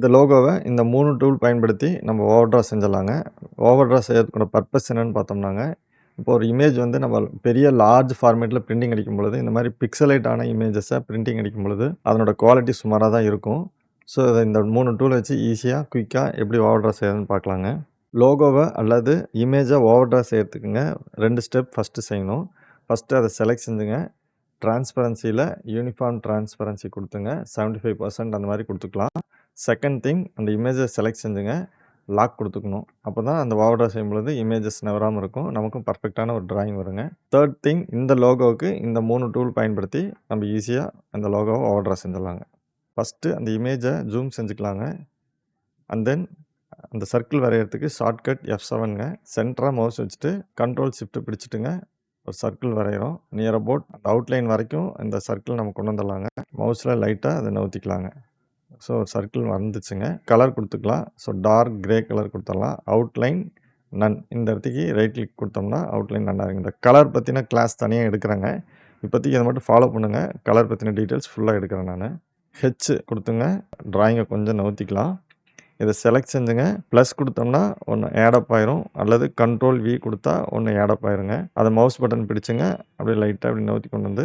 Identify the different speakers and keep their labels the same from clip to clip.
Speaker 1: இந்த லோகோவ இந்த 3 டூல் பயன்படுத்தி நம்ம ஓவர்ட்ரா செஞ்சிடலாங்க. ஓவர்ட்ரா செய்யறதுக்கான பர்ப்பஸ் என்னன்னு பார்த்தோம்னாங்க, இப்போ ஒரு இமேஜ் வந்து நம்ம பெரிய லார்ஜ் ஃபார்மேட்ல பிரிண்டிங் அடிக்கும் பொழுது, இந்த மாரி பிக்சலேட் ஆன இமேஜஸ பிரிண்டிங் அடிக்கும் பொழுது, அதனோட குவாலிட்டி சுமாரா தான் இருக்கும். ஸோ, இந்த 3 டூல் வச்சு ஈஸியா, குயிக்கா எப்படி ஓவர்ட்ரா செய்றதுன்னு பார்க்கலாங்க. லோகோவ அல்லது இமேஜ ஓவர்ட்ரா செய்றதுக்குங்க 2 ஸ்டெப் ஃபர்ஸ்ட்டு செய்யணும். ஃபர்ஸ்ட்டு அத செலக்ட் செஞ்சுங்க. டிரான்ஸ்பரன்சில யூனிஃபார்ம் டிரான்ஸ்பரன்சி குடுத்துங்க. 75% அந்த மாரி குடுத்துக்கலாம். செகண்ட் திங் அந்த இமேஜ செலக்ட் செஞ்சுங்க. லாக் குடுத்துக்கணும். அப்பதான் அந்த ஓவர்ட்ரா செய்யும்பொழுது இமேஜஸ் நவராம இருக்கும். நமக்கும் பெர்ஃபெக்ட்டான ஒரு டிராயிங் வருங்க. தேர்ட் திங் இந்த லோகோவுக்கு இந்த 3 டூல் பயன்படுத்தி நம்ம ஈஸியா அந்த லோகோவ ஓவர்ட்ரா செஞ்சிடலாங்க. ஃபர்ஸ்ட்டு அந்த இமேஜ ஜூம் செஞ்சுக்கலாங்க. அண்ட் தென் அந்த சர்க்கிள் வரையறதுக்கு ஷார்ட்கட் F7ங்க. சென்டரா மவுஸ் வச்சுட்டு கண்ட்ரோல் ஷிஃப்ட் பிடிச்சுட்டுங்க. ஒரு சர்க்கிள் வரையிறோம். நியர் அபவுட் அந்த அவுட்லைன் வரைக்கும் இந்த சர்க்கிள் நம்ம கொண்டு வந்துடலாங்க. மவுஸ்ல லைட்டா அத நவுத்திக்கலாங்க. ஸோ சர்க்கிள் வந்துச்சுங்க. கலர் குடுத்துக்கலாம். ஸோ டார்க் கிரே கலர் குடுத்துடலாம். Outline none. இந்த இடத்துக்கு ரைட் கிளிக் குடுத்தோம்னா அவுட்லைன் நன் ஆகுங்க. இந்த கலர் பத்தின கிளாஸ் தனியா எடுக்குறேங்க. இப்போதைக்கு இத மட்டும் ஃபாலோ பண்ணுங்க. கலர் பத்தின டீட்டெயில்ஸ் ஃபுல்லா எடுக்குறேன் நானு. ஹெச் குடுத்துங்க. டிராயிங்க கொஞ்சம் நவுத்திக்கலாம். இத செலக்ட் செஞ்சுங்க. ப்ளஸ் குடுத்தோம்னா ஒண்ணு ஆட் அப் ஆயிரும். அல்லது கண்ட்ரோல் V குடுத்தா ஒண்ணு ஆட் அப் ஆயிருங்க. அத மவுஸ் பட்டன் பிடிச்சுங்க. அப்படியே லைட்டா அப்படி நவுத்தி கொண்டு வந்து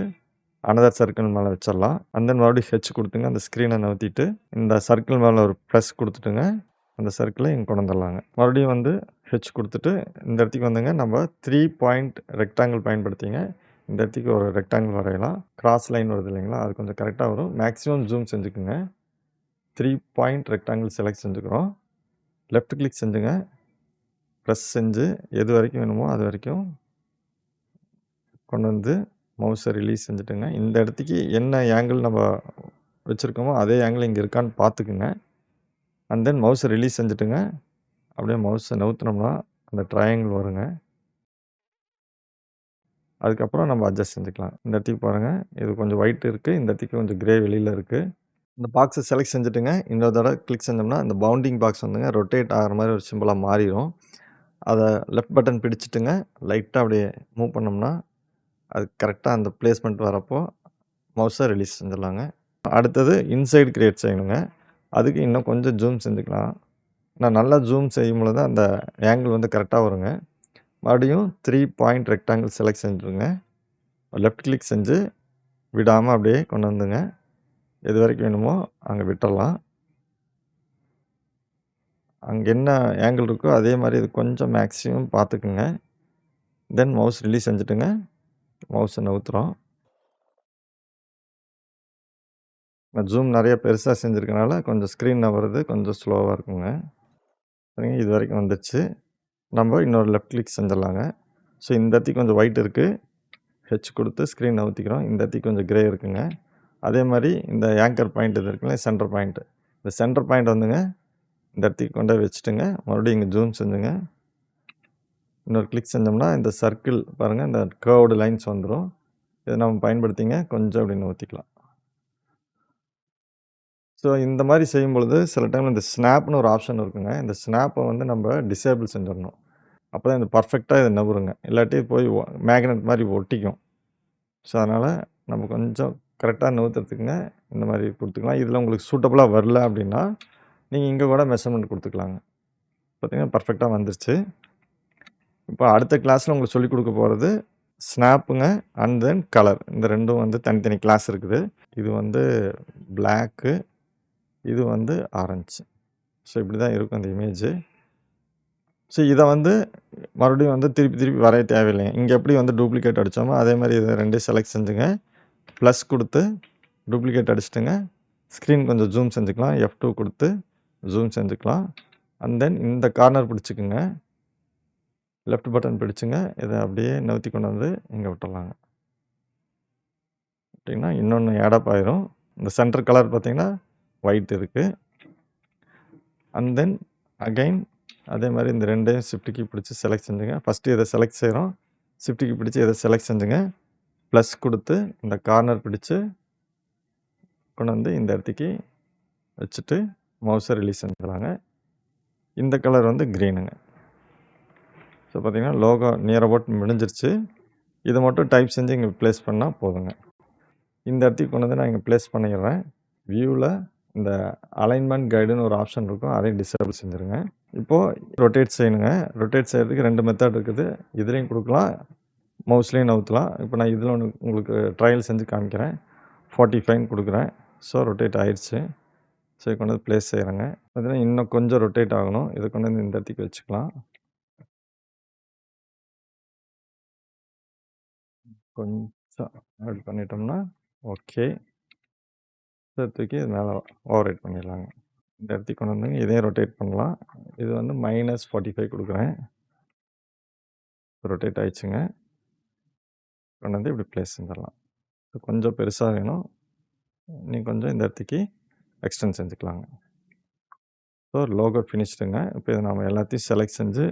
Speaker 1: அனதர் சர்க்கிள் மேல வச்சிடலாம். அண்ட் தென் மறுபடியும் ஹெச் குடுத்துங்க. அந்த ஸ்க்ரீன நவுத்திட்டு இந்த சர்க்கிள் மேல ஒரு ப்ளஸ் குடுத்துட்டுங்க. அந்த சர்க்கிள இங்க கொண்டு வந்துடலாங்க. மறுபடியும் வந்து ஹெச் குடுத்துட்டு இந்த இடத்துக்கு வந்துங்க நம்ம 3 பாயிண்ட் ரெக்டாங்கிள் பயன்படுத்திங்க. இந்த இடத்துக்கு ஒரு ரெக்டாங்கிள் வரையலாம். கிராஸ் லைன் வருது இல்லைங்களா? அது கொஞ்சம் கரெக்ட்டா வரும். மேக்ஸிமம் ஜூம் செஞ்சுக்குங்க. 3 பாயிண்ட் ரெக்டாங்கிள் செலக்ட் செஞ்சுக்கிறோம். லெஃப்ட் கிளிக் செஞ்சுங்க. பிரஸ் செஞ்சு எது வரைக்கும் வேணுமோ அது வரைக்கும் கொண்டு வந்து மவுஸ ரிலீஸ் செஞ்சுட்டுங்க. இந்த இடத்துக்கு என்ன ஆங்கிள் நம்ம வச்சிருக்கோமோ அதே ஆங்கிள் இங்க இருக்கான்னு பார்த்துக்குங்க. அண்ட் தென் மவுஸ ரிலீஸ் செஞ்சுட்டுங்க. அப்படியே மவுஸ நவுத்துனோம்னா அந்த ட்ரையாங்கிள் வருங்க. அதுக்கப்புறம் நம்ம அட்ஜஸ்ட் செஞ்சுக்கலாம். இந்த இடத்துக்கு பாருங்க. இது கொஞ்சம் ஒயிட் இருக்கு. இந்த இடத்துக்கு கொஞ்சம் கிரே வெளியில இருக்கு. இந்த பாக்ஸ செலக்ட் செஞ்சுட்டுங்க. இன்னொரு தடவ கிளிக் செஞ்சோம்னா இந்த பவுண்டிங் பாக்ஸ் வந்துங்க ரொட்டேட் ஆகுற மாரி ஒரு சிம்பலா மாறிரும். அத லெஃப்ட் பட்டன் பிடிச்சுட்டுங்க. லைட்டா அப்படியே மூவ் பண்ணோம்னா, அது கரெக்ட்டா அந்த பிளேஸ்மென்ட் வரப்போ மவுஸ ரிலீஸ் செஞ்சிடலாங்க. அடுத்தது இன்சைட் கிரியேட் செய்யணுங்க. அதுக்கு இன்னும் கொஞ்சம் ஜூம் செஞ்சுக்கலாம். நான் நல்லா ஜூம் செய்யும்பொழுது அந்த ஆங்கிள் வந்து கரெக்ட்டா வருங்க. மறுபடியும் 3 பாயிண்ட் ரெக்டாங்கிள் செலக்ட் செஞ்சுருங்க. லெஃப்ட் கிளிக் செஞ்சு விடாம அப்படியே கொண்டு வந்துங்க. எது வரைக்கும் வேணுமோ அங்க விட்டுறலாம். அங்க என்ன ஆங்கிள் இருக்கோ அதே மாரி இது கொஞ்சம் மேக்ஸிமம் பார்த்துக்குங்க. தென் மவுஸ் ரிலீஸ் செஞ்சுட்டுங்க. மவுஸ நவுத்துறோம். நான் ஜூம் நெறைய பெருசா செஞ்சிருக்கனால கொஞ்சம் ஸ்க்ரீன் நவர்றது கொஞ்சம் ஸ்லோவா இருக்குங்க. சரிங்க. இது வரைக்கும் வந்துருச்சு. நம்ம இன்னொரு லெஃப்ட் கிளிக் செஞ்சிடலாங்க. ஸோ இந்த இடத்துக்கு கொஞ்சம் ஒயிட் இருக்கு. ஹெச் குடுத்து ஸ்க்ரீன் நவுத்திக்கிறோம். இந்த இடத்துக்கு கொஞ்சம் கிரே இருக்குங்க. அதே மாரி இந்த ஆங்கர் பாயிண்ட் இது இருக்குல்ல சென்டர் பாயிண்ட். இந்த சென்டர் பாயிண்ட் வந்துங்க இந்த இடத்துக்கு கொண்டு போய் வச்சுட்டுங்க. மறுபடியும் இங்க ஜூம் செஞ்சுங்க. இன்னொரு கிளிக் செஞ்சோம்னா இந்த சர்க்கிள் பாருங்க இந்த கர்வ்டு லைன்ஸ் வந்துரும். இத நம்ம பயன்படுத்திங்க கொஞ்சம் அப்படி நவுத்திக்கலாம். ஸோ இந்த மாரி செய்யும்பொழுது சில டைம்ல இந்த ஸ்னாப்ன்னு ஒரு ஆப்ஷன் இருக்குங்க. இந்த ஸ்னாப்ப வந்து நம்ம டிசேபிள் செஞ்சிரணும். அப்பதான் இது பெர்ஃபெக்ட்டா இது நகருங்க. இல்லாட்டி போய் மேக்னெட் மாரி ஒட்டிக்கும். ஸோ அதனால நம்ம கொஞ்சம் கரெக்ட்டா நவுத்துறதுக்குங்க இந்த மாரி குடுத்துக்கலாம். இதில உங்களுக்கு சூட்டபிளா வரல அப்படின்னா, நீங்க இங்க கூட மெஷர்மென்ட் குடுத்துக்கலாங்க. பார்த்தீங்கன்னா பெர்ஃபெக்ட்டா வந்துருச்சு. இப்ப அடுத்த கிளாஸ்ல உங்களுக்கு சொல்லிக் குடுக்க போறது ஸ்னாப்புங்க அண்ட் தென் கலர். இந்த 2ம் வந்து தனித்தனி கிளாஸ் இருக்குது. இது வந்து பிளாக்கு, இது வந்து ஆரஞ்சு. ஸோ இப்படி தான் இருக்கும் அந்த இமேஜு. ஸோ இத வந்து மறுபடியும் வந்து திருப்பி திருப்பி வரைய தேவையில்லைங்க. இங்க எப்படி வந்து டூப்ளிகேட் அடிச்சோமோ அதே மாரி இத 2யும் செலக்ட் செஞ்சுங்க. ப்ளஸ் குடுத்து டூப்ளிகேட் அடிச்சுட்டுங்க. ஸ்க்ரீன் கொஞ்சம் ஜூம் செஞ்சுக்கலாம். F2 குடுத்து ஜூம் செஞ்சுக்கலாம். அண்ட் தென் இந்த கார்னர் பிடிச்சுக்குங்க. லெஃப்ட் பட்டன் பிடிச்சுங்க. இத அப்படியே நவுத்தி கொண்டு வந்து இங்க விட்டுறலாங்க. விட்டீங்கன்னா இன்னொன்னு ஆட் அப் ஆயிரும். இந்த சென்டர் கலர் பார்த்தீங்கன்னா ஒயிட் இருக்கு. அண்ட் தென் அகைன் அதே மாரி இந்த 2யும் ஷிஃப்ட் கீ பிடிச்சு செலக்ட் செஞ்சுங்க. ஃபர்ஸ்ட்டு இத செலக்ட் செய்றோம். ஷிஃப்ட் கீ பிடிச்சு இத செலக்ட் செஞ்சுங்க. ப்ளஸ் குடுத்து இந்த கார்னர் பிடிச்சு கொண்டு வந்து இந்த இடத்துக்கு வச்சுட்டு மவுஸ ரிலீஸ் செஞ்சுக்கலாங்க. இந்த கலர் வந்து கிரீனுங்க. ஸோ பார்த்தீங்கன்னா லோகோ நியர் அபவுட் முடிஞ்சிருச்சு. இத மட்டும் டைப் செஞ்சு இங்க பிளேஸ் பண்ணா போதுங்க. இந்த இடத்துக்கு கொண்டு வந்து நான் இங்க பிளேஸ் பண்ணிடுறேன். வியூல இந்த அலைன்மென்ட் கைடுன்னு ஒரு ஆப்ஷன் இருக்கும். அதையும் டிசேபிள் செஞ்சுருங்க. இப்போ ரொட்டேட் செய்யணுங்க. ரொட்டேட் செய்றதுக்கு 2 மெத்தட் இருக்குது. இதுலயும் குடுக்கலாம். மவுஸ்லயும் நவுத்தலாம். இப்போ நான் இதில ஒண்ணு உங்களுக்கு ட்ரையல் செஞ்சு காமிக்கிறேன். 45ன்னு குடுக்குறேன். ஸோ ரொட்டேட் ஆயிருச்சு. ஸோ இத கொண்டு வந்து பிளேஸ் செய்றேங்க. பார்த்தீங்கன்னா இன்னும் கொஞ்சம் ரொட்டேட் ஆகணும். இத கொண்டு வந்து இந்த இடத்துக்கு வச்சுக்கலாம். கொஞ்சம் அப்படி பண்ணிட்டோம்னா, ஓகே. இத தூக்கி மேல ஓவர் ரைட் பண்ணிடலாங்க. இந்த இடத்துக்கு கொண்டு வந்துங்க. இதையும் ரொட்டேட் பண்ணலாம். இது வந்து -45 குடுக்குறேன். ரொட்டேட் ஆயிடுச்சுங்க. கொண்டு வந்து இப்படி பிளேஸ் செஞ்சிடலாம். இது கொஞ்சம் பெருசா வேணும். இன்னும் கொஞ்சம் இந்த இடத்துக்கு எக்ஸ்டெண்ட் செஞ்சுக்கலாங்க. ஸோ லோகோ ஃபினிஷ்டுங்க. இப்போ இத நாம எல்லாத்தையும் செலக்ட் செஞ்சு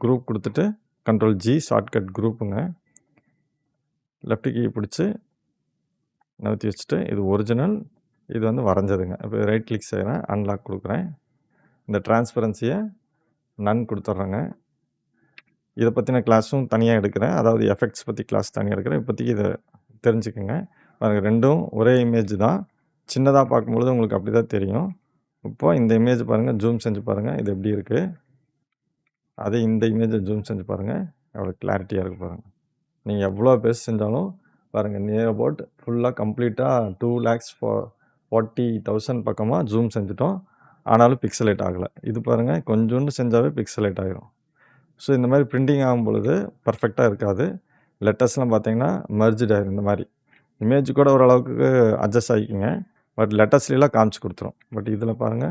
Speaker 1: குரூப் குடுத்துட்டு கண்ட்ரோல் G ஷார்ட்கட் குரூப்புங்க. லெஃப்ட் கீ பிடிச்சு நவுத்தி வச்சுட்டு இது ஒரிஜினல். இது வந்து வரைஞ்சதுங்க. இப்போ ரைட் கிளிக் செய்றேன். அன்லாக் குடுக்குறேன். இந்த டிரான்ஸ்பரன்சிய நன் குடுத்துர்றேங்க. இத பத்தின கிளாஸும் தனியா எடுக்கிறேன். அதாவது எஃபெக்ட்ஸ் பத்தி கிளாஸ் தனியா எடுக்கிறேன். இப்போதைக்கு இத தெரிஞ்சுக்கங்க. பாருங்க 2ம் ஒரே இமேஜ் தான். சின்னதா பார்க்கும்பொழுது உங்களுக்கு அப்படிதான் தெரியும். இப்போ இந்த இமேஜ் பாருங்க. ஜூம் செஞ்சு பாருங்க. இது எப்படி இருக்கு? அதே இந்த இமேஜ ஜூம் செஞ்சு பாருங்க. எவ்வளோ கிளாரிட்டியா இருக்கு பாருங்க. நீங்க எவ்வளோ பெருசு செஞ்சாலும் பாருங்க நியர் அபவுட் ஃபுல்லா கம்ப்ளீட்டா 2,40,000 பக்கமா ஜூம் செஞ்சுட்டோம். ஆனாலும் பிக்சலேட் ஆகல. இது பாருங்க கொஞ்சோண்டு செஞ்சாவே பிக்சலேட் ஆயிரும். ஸோ இந்த மாரி பிரிண்டிங் ஆகும்பொழுது பெர்ஃபெக்ட்டா இருக்காது. லெட்டர்ஸ்லாம் பார்த்தீங்கன்னா மெர்ஜ்ட் ஆயிரும் இந்த மாரி. இமேஜ் கூட ஓரளவுக்கு அட்ஜஸ்ட் ஆகிக்குங்க. பட் லெட்டர்ஸ்லலாம் காமிச்சு குடுத்துரும். பட் இதில பாருங்க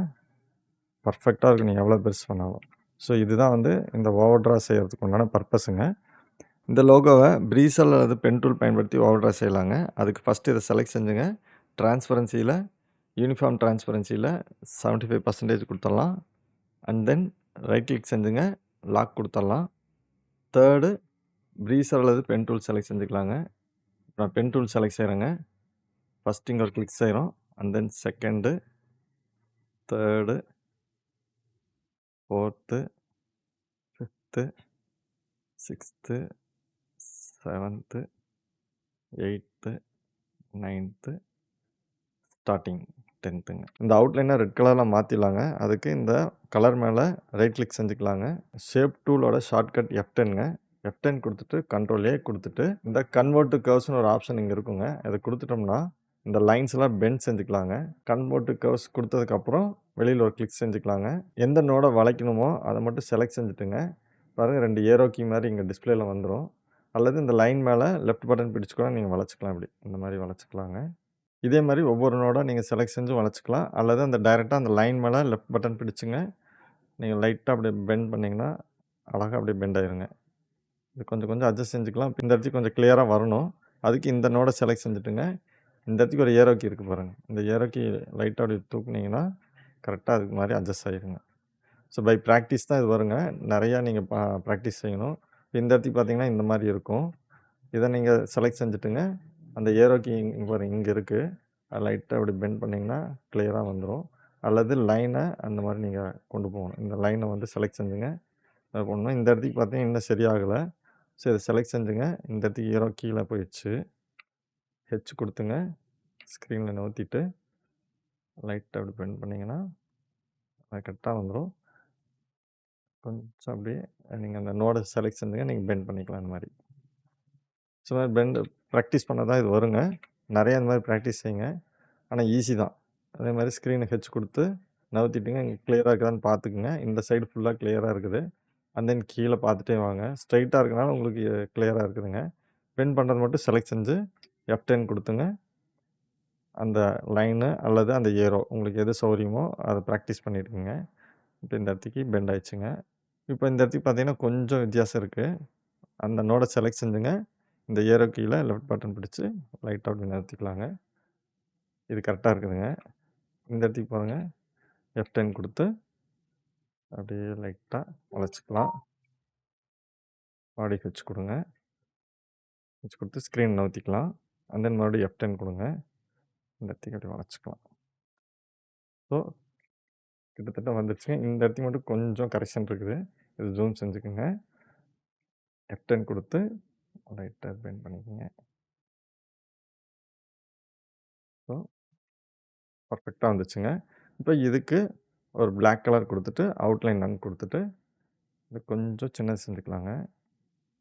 Speaker 1: பெர்ஃபெக்ட்டா இருக்கும். நீங்க எவ்வளோ பெருசு பண்ணாலும். ஸோ இதுதான் வந்து இந்த ஓவர் ட்ரா செய்றதுக்கு உண்டான பர்ப்பஸுங்க. இந்த லோகோவ பிரீசல் அல்லது பென் டூல் பயன்படுத்தி ஓவர் ட்ரா செய்யலாங்க. அதுக்கு ஃபர்ஸ்ட்டு இத செலக்ட் செஞ்சுங்க. டிரான்ஸ்பரன்சில யூனிஃபார்ம் டிரான்ஸ்பரன்சில 75% குடுத்துடலாம். அண்ட் தென் ரைட் கிளிக் செஞ்சுங்க. லாக் குடுத்துடலாம். 3 பிரீசர் அல்லது பென் டூல் செலக்ட் செஞ்சுக்கலாங்க. நான் பென் டூல் செலக்ட் செய்றேங்க. ஃபர்ஸ்ட் இங்க ஒரு கிளிக் செய்றோம். அண்ட் தென் 2ண்டு, 3டு, 4த்து, 5த்து, 6த்து, 7த்து, 8த்து, 9த்து, ஸ்டார்ட்டிங் 10த்துங்க. இந்த அவுட்லைன ரெட் கலர்ல மாத்திடலாங்க. அதுக்கு இந்த கலர் மேல ரைட் கிளிக் செஞ்சுக்கலாங்க. Shape டூலோட shortcut F10ங்க. F10 குடுத்துட்டு கண்ட்ரோல் A குடுத்துட்டு இந்த கன்வெர்ட் டூ கர்வ்ஸ்ன்னு ஒரு ஆப்ஷன் இங்க இருக்குங்க. அத குடுத்துட்டோம்னா இந்த லைன்ஸ்லாம் பெண்ட் செஞ்சுக்கலாங்க. கன்வெர்ட் டூ கர்வ்ஸ் குடுத்ததுக்கப்புறம் வெளியில ஒரு கிளிக் செஞ்சுக்கலாங்க. எந்த நோட வளைக்கணுமோ அத மட்டும் செலக்ட் செஞ்சுட்டுங்க. பாருங்க 2 ஏரோ கீ மாரி இங்க டிஸ்ப்ளேல வந்துரும். அல்லது இந்த லைன் மேல லெஃப்ட் பட்டன் பிடிச்சு கூட நீங்க வளைச்சுக்கலாம் இப்படி. இந்த மாரி வளைச்சுக்கலாங்க. இதே மாரி ஒவ்வொரு நோடா நீங்க செலக்ட் செஞ்சு வளைச்சுக்கலாம். அல்லது அந்த டைரக்ட்டா அந்த லைன் மேல லெஃப்ட் பட்டன் பிடிச்சுங்க. நீங்க லைட்டா அப்படியே பெண்ட் பண்ணீங்கன்னா, அழகா அப்படியே பெண்ட் ஆயிருங்க. இது கொஞ்சம் கொஞ்சம் அட்ஜஸ்ட் செஞ்சுக்கலாம். இந்த இடத்துக்கு கொஞ்சம் கிளியரா வரணும். அதுக்கு இந்த நோட செலக்ட் செஞ்சுட்டுங்க. இந்த இடத்துக்கு ஒரு ஏரோ கீ இருக்கு பாருங்க. இந்த ஏரோ கீ லைட்டா அப்படி தூக்குனீங்கன்னா, கரெக்ட்டா அதுக்கு மாரி அட்ஜஸ்ட் ஆயிருங்க. ஸோ பை பிராக்டிஸ் தான் இது வருங்க. நெறையா நீங்க பிராக்டிஸ் செய்யணும். இந்த இடத்துக்கு பார்த்தீங்கன்னா, இந்த மாரி இருக்கும். இத நீங்க செலக்ட் செஞ்சுட்டுங்க. அந்த ஏரோ கீ இங்க பாருங்க இங்க இருக்கு. அத லைட்டா அப்படி பெண்ட் பண்ணீங்கன்னா, கிளியரா வந்துரும். அல்லது லைன அந்த மாரி நீங்க கொண்டு போகணும். இந்த லைன வந்து செலக்ட் செஞ்சுங்க. அத பண்ணணும். இந்த இடத்துக்கு பார்த்தீங்கன்னா, இன்னும் சரியாகல. ஸோ இத செலக்ட் செஞ்சுங்க. இந்த இடத்துக்கு ஏரோ கீழ போயிடுச்சு. ஹெச் குடுத்துங்க. ஸ்க்ரீன்ல நவுத்திட்டு, லைட்டா அப்படி பெண்ட் பண்ணீங்கன்னா, அது கரெக்ட்டா வந்துரும். கொஞ்சம் அப்படியே நீங்க அந்த நோட செலக்ட் செஞ்சுங்க. நீங்க பெண்ட் பண்ணிக்கலாம் இந்த மாரி. ஸோ பெண்ட் பிராக்டிஸ் பண்ணா தான் இது வருங்க. நெறைய இந்த மாரி பிராக்டிஸ் செய்யுங்க. ஆனா ஈஸி தான். அதே மாரி ஸ்க்ரீன ஹெச் குடுத்து நவுத்திட்டுங்க. இங்க கிளியரா இருக்குதான்னு பார்த்துக்குங்க. இந்த சைடு ஃபுல்லா கிளியரா இருக்குது. அண்ட் தென் கீழ பார்த்துட்டே வாங்க. ஸ்ட்ரெய்ட்டா இருக்கனால உங்களுக்கு கிளியரா இருக்குதுங்க. பெண்ட் பண்றது மட்டும் செலக்ட் செஞ்சு F10 குடுத்துங்க. அந்த லைனு அல்லது அந்த ஏரோ உங்களுக்கு எது சௌரியமோ அத பிராக்டிஸ் பண்ணிட்டுருங்க. இப்ப இந்த இடத்துக்கு பெண்ட் ஆயிடுச்சுங்க. இப்ப இந்த இடத்துக்கு பார்த்தீங்கன்னா, கொஞ்சம் வித்தியாசம் இருக்கு. அந்த நோட செலக்ட் செஞ்சுங்க. இந்த ஏரோ கீழ லெஃப்ட் பட்டன் பிடிச்சு லைட்டா அப்படி நகர்த்திக்கலாங்க. இது கரெக்ட்டா இருக்குதுங்க. இந்த இடத்துக்கு பாருங்க. F10 குடுத்து அப்படியே லைட்டா வளைச்சுக்கலாம். பாடி ஹெச் குடுங்க. ஹெச் குடுத்து ஸ்க்ரீன் நவுத்திக்கலாம். அண்ட் தென் மறுபடியும் F10 குடுங்க. இந்த இடத்துக்கு அப்படியே வளைச்சுக்கலாம். ஸோ கிட்டத்தட்ட வந்துருச்சுங்க. இந்த இடத்துக்கு மட்டும் கொஞ்சம் கரெக்ஷன் இருக்குது. இது ஜூம் செஞ்சுக்கங்க. F10 குடுத்து லைட்டா பெண்ட் பண்ணிக்கங்க. ஸோ பர்ஃபெக்ட்டா வந்துச்சுங்க. இப்ப இதுக்கு ஒரு பிளாக் கலர் குடுத்துட்டு, அவுட்லைன் நன் குடுத்துட்டு, இத கொஞ்சம் சின்னது செஞ்சுக்கலாங்க.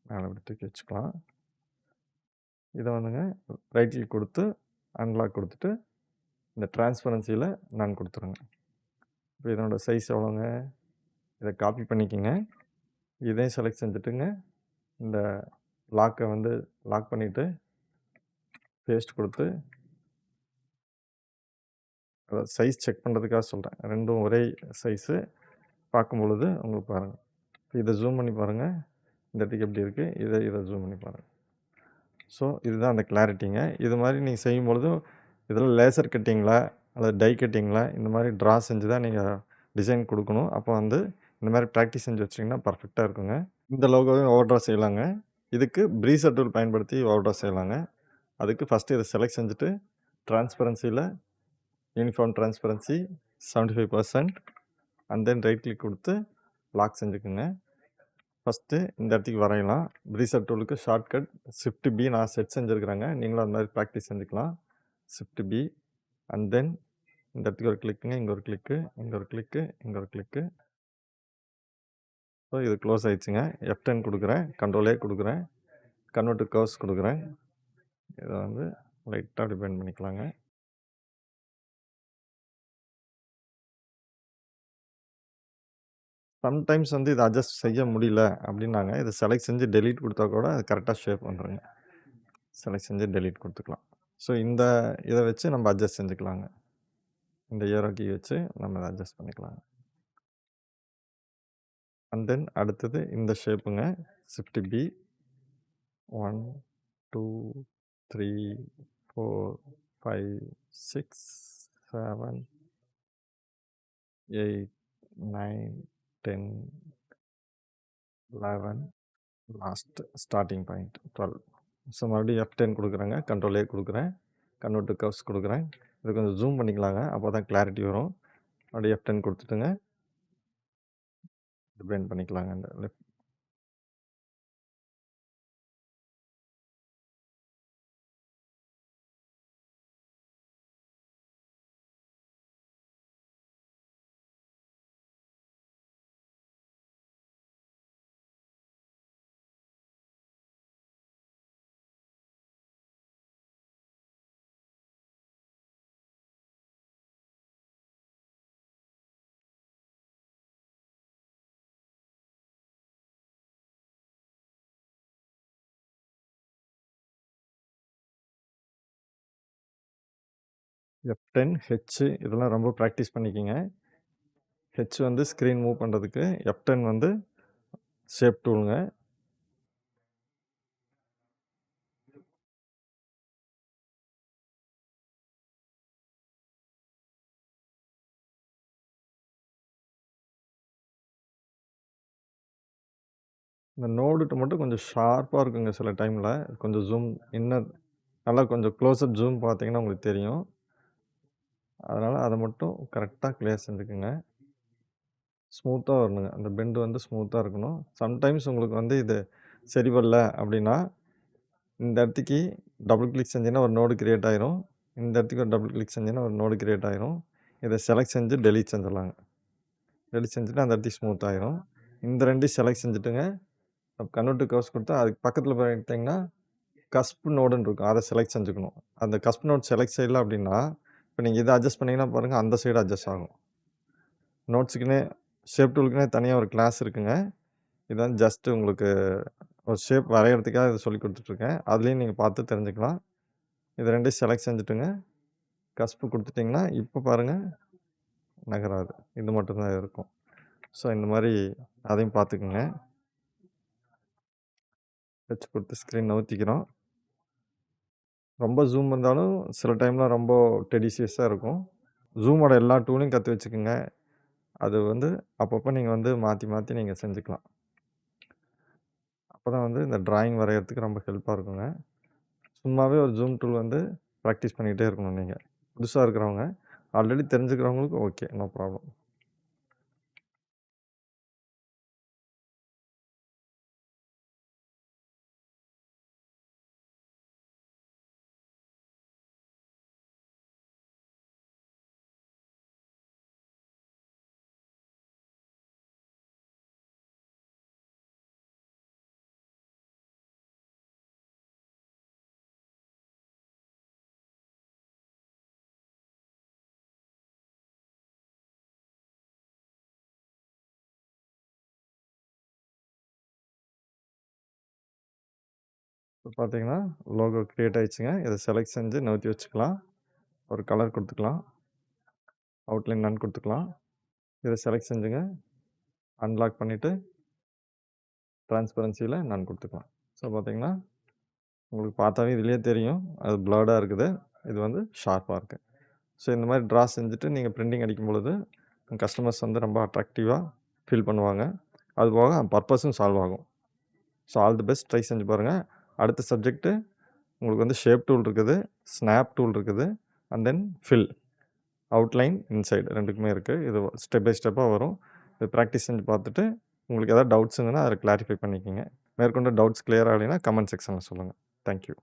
Speaker 1: மேல இப்படி தூக்கி வச்சுக்கலாம். இத வந்துங்க ரைட் கிளிக் குடுத்து, அன்லாக் குடுத்துட்டு, இந்த டிரான்ஸ்பரன்சில நன் குடுத்துருங்க. இப்ப இதனோட சைஸ் எவ்வளோங்க? இத காப்பி பண்ணிக்கங்க. இதையும் செலக்ட் செஞ்சுட்டுங்க, இந்த லாக்க வந்து லாக் பண்ணிட்டு, பேஸ்ட் குடுத்து, சைஸ் செக் பண்றதுக்காக சொல்றேன். 2ம் ஒரே சைஸு பார்க்கும்பொழுது உங்களுக்கு பாருங்க. இத ஜூம் பண்ணி பாருங்க. இந்த இடத்துக்கு எப்படி இருக்கு? இத ஜூம் பண்ணி பாருங்க. ஸோ, இதுதான் அந்த கிளாரிட்டிங்க. இது மாரி நீங்க செய்யும்பொழுது, இதில லேசர் கட்டிங்ல அல்லது டை கட்டிங்ல இந்த மாரி ட்ரா செஞ்சு தான் நீங்க டிசைன் குடுக்கணும். அப்போ வந்து இந்த மாரி பிராக்டிஸ் செஞ்சு வச்சுட்டீங்கன்னா பர்ஃபெக்ட்டா இருக்குங்க. இந்த லோகோவையும் ஓவர் ட்ரா செய்யலாங்க. இதுக்கு பிரீசர் டூல் பயன்படுத்தி ஓவர் ட்ரா செய்யலாங்க. அதுக்கு ஃபர்ஸ்ட்டு இத செலக்ட் செஞ்சுட்டு, டிரான்ஸ்பரன்சில uniform transparency 75% and then right click குடுத்து லாக் செஞ்சுக்கங்க. ஃபர்ஸ்ட்டு இந்த இடத்துக்கு வரையலாம். பிரீசர் டூலுக்கு ஷார்ட்கட் ஷிஃப்ட் பி நான் செட் செஞ்சிருக்கிறேங்க. நீங்களும் அது மாரி பிராக்டிஸ் செஞ்சுக்கலாம். ஷிஃப்ட் பி அண்ட் தென் இந்த இடத்துக்கு ஒரு கிளிக்குங்க. இங்க ஒரு கிளிக்கு, இங்க ஒரு கிளிக்கு, இங்க ஒரு கிளிக்கு. ஸோ இது க்ளோஸ் ஆயிடுச்சுங்க. F10 குடுக்குறேன். கண்ட்ரோல் ஏ குடுக்குறேன். கன்வெர்ட் டூ கர்வ்ஸ் குடுக்குறேன். இத வந்து லைட்டா அப்படி பெண்ட் பண்ணிக்கலாங்க. சம்டைம்ஸ் வந்து இத அட்ஜஸ்ட் செய்ய முடியல அப்படின்னாங்க, இத செலக்ட் செஞ்சு டெலீட் குடுத்தா கூட அது கரெக்ட்டா ஷேப் வந்துருங்க. செலக்ட் செஞ்சு டெலீட் குடுத்துக்கலாம். ஸோ இந்த இத வச்சு நம்ம அட்ஜஸ்ட் செஞ்சுக்கலாங்க. இந்த ஏரோ கீ வச்சு நம்ம இத அட்ஜஸ்ட் பண்ணிக்கலாங்க. அண்ட் தென் அடுத்தது இந்த ஷேப்புங்க. Shift B 1, 2, 3, 4, 5, 6, 7, 8, 9, 10, 11 last starting point 12. So மறுபடியும் F10 குடுக்குறேங்க. கண்ட்ரோல் ஏ குடுக்குறேன். கன்வெர்ட் டூ கர்வ்ஸ் குடுக்குறேன். இத கொஞ்சம் ஜூம் பண்ணிக்கலாங்க. அப்பதான் கிளாரிட்டி வரும். மறுபடியும் F10 குடுத்துட்டுங்க. பெண்ட் பண்ணிக்கலாங்க இந்த லெஃப்ட். F10, H இதெல்லாம் ரொம்ப பிராக்டிஸ் பண்ணிக்கங்க. H வந்து ஸ்க்ரீன் மூவ் பண்றதுக்கு. F10 வந்து ஷேப் டூலுங்க. இந்த நோடுட்ட மட்டும் கொஞ்சம் ஷார்ப்பா இருக்குங்க சில டைம்ல. கொஞ்சம் ஜூம் இன்னர் நல்லா கொஞ்சம் க்ளோஸ் அப் ஜூம் பார்த்தீங்கன்னா உங்களுக்கு தெரியும். அதனால அத மட்டும் கரெக்ட்டா கிளியர் செஞ்சுக்கங்க. ஸ்மூத்தா வரணுங்க. அந்த பெண்ட் வந்து ஸ்மூத்தா இருக்கணும். சம்டைம்ஸ் உங்களுக்கு வந்து இது சரி வரல அப்படின்னா, இந்த இடத்துக்கு டபுள் கிளிக் செஞ்சீங்கன்னா ஒரு நோடு கிரியேட் ஆயிரும். இந்த இடத்துக்கு ஒரு டபுள் கிளிக் செஞ்சீங்கன்னா ஒரு நோடு கிரியேட் ஆயிரும். இத செலக்ட் செஞ்சு டெலீட் செஞ்சிடலாங்க. டெலீட் செஞ்சுட்டு அந்த இடத்துக்கு ஸ்மூத் ஆயிரும். இந்த 2யும் செலக்ட் செஞ்சுட்டுங்க. கன்வெர்ட் டூ கர்வ்ஸ் குடுத்தா அதுக்கு பக்கத்துல போயிட்டீங்கன்னா, கஸ்ப் நோடுன்னு இருக்கும். அத செலக்ட் செஞ்சுக்கணும். அந்த கஸ்ப் நோட் செலக்ட் செய்யல அப்படின்னா, இப்ப நீங்க இத அட்ஜஸ்ட் பண்ணீங்கன்னா பாருங்க, அந்த சைடு அட்ஜஸ்ட் ஆகும். நோட்ஸுக்குன்னே ஷேப் டூலுக்குன்னே தனியா ஒரு கிளாஸ் இருக்குங்க. இது வந்து ஜஸ்ட் உங்களுக்கு ஒரு ஷேப் வரையறதுக்காக இத சொல்லிக் குடுத்துட்டுருக்கேன். அதுலயும் நீங்க பார்த்து தெரிஞ்சுக்கலாம். இது 2யும் செலக்ட் செஞ்சுட்டுங்க. கஸ்ப் குடுத்துட்டீங்கன்னா, இப்ப பாருங்க நகராது. இது மட்டும் தான் இருக்கும். ஸோ இந்த மாரி அதையும் பார்த்துக்கங்க. வச்சு குடுத்து ஸ்க்ரீன் நவுத்திக்கிறோம். ரொம்ப ஜூம் இருந்தாலும் சில டைம்ல ரொம்ப டெடிஷியஸா இருக்கும். ஜூமோட எல்லா டூலையும் கத்து வச்சுக்கங்க. அது வந்து அப்பப்போ நீங்க வந்து மாத்தி, மாத்தி நீங்க செஞ்சுக்கலாம். அப்பதான் வந்து இந்த டிராயிங் வரையறதுக்கு ரொம்ப ஹெல்ப்பா இருக்குங்க. சும்மாவே ஒரு ஜூம் டூல் வந்து பிராக்டிஸ் பண்ணிட்டே இருக்கணும் நீங்க. புதுசா இருக்கிறவங்க. ஆல்ரெடி தெரிஞ்சுக்கிறவங்களுக்கு ஓகே. No problem. இப்போ பார்த்தீங்கன்னா, லோகோ கிரியேட் ஆயிடுச்சுங்க. இத செலக்ட் செஞ்சு நவுத்தி வச்சுக்கலாம். ஒரு கலர் குடுத்துக்கலாம். அவுட்லைன் நன் குடுத்துக்கலாம். இத செலக்ட் செஞ்சுங்க. அன்லாக் பண்ணிட்டு, டிரான்ஸ்பரன்சில நன் குடுத்துக்கலாம். ஸோ பார்த்தீங்கன்னா, உங்களுக்கு பார்த்தாவே இதுலயே தெரியும். அது பிளர்டா இருக்குது. இது வந்து ஷார்ப்பா இருக்கு. ஸோ இந்த மாரி ட்ரா செஞ்சுட்டு நீங்க பிரிண்டிங் அடிக்கும் பொழுது, கஸ்டமர்ஸ் வந்து ரொம்ப அட்ராக்டிவா ஃபீல் பண்ணுவாங்க. அதுபோக பர்ப்பஸும் சால்வ் ஆகும். So all the best. Try செஞ்சு பாருங்க. அடுத்த சப்ஜெக்ட்டு உங்களுக்கு வந்து ஷேப் டூல் இருக்குது, ஸ்னாப் டூல் இருக்குது, and then fill, outline, inside 2க்குமே இருக்கு. இது ஸ்டெப் பை ஸ்டெப்பா வரும். இது பிராக்டிஸ் செஞ்சு பார்த்துட்டு, உங்களுக்கு ஏதாவது டவுட்ஸ் இருந்ததுன்னா அத கிளாரிஃபை பண்ணிக்கங்க. மேற்கொண்டு டவுட்ஸ் கிளியர் ஆகலைன்னா கமெண்ட் செக்ஷன்ல சொல்லுங்க. Thank you.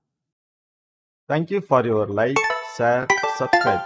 Speaker 1: Thank you for your like, share, subscribe.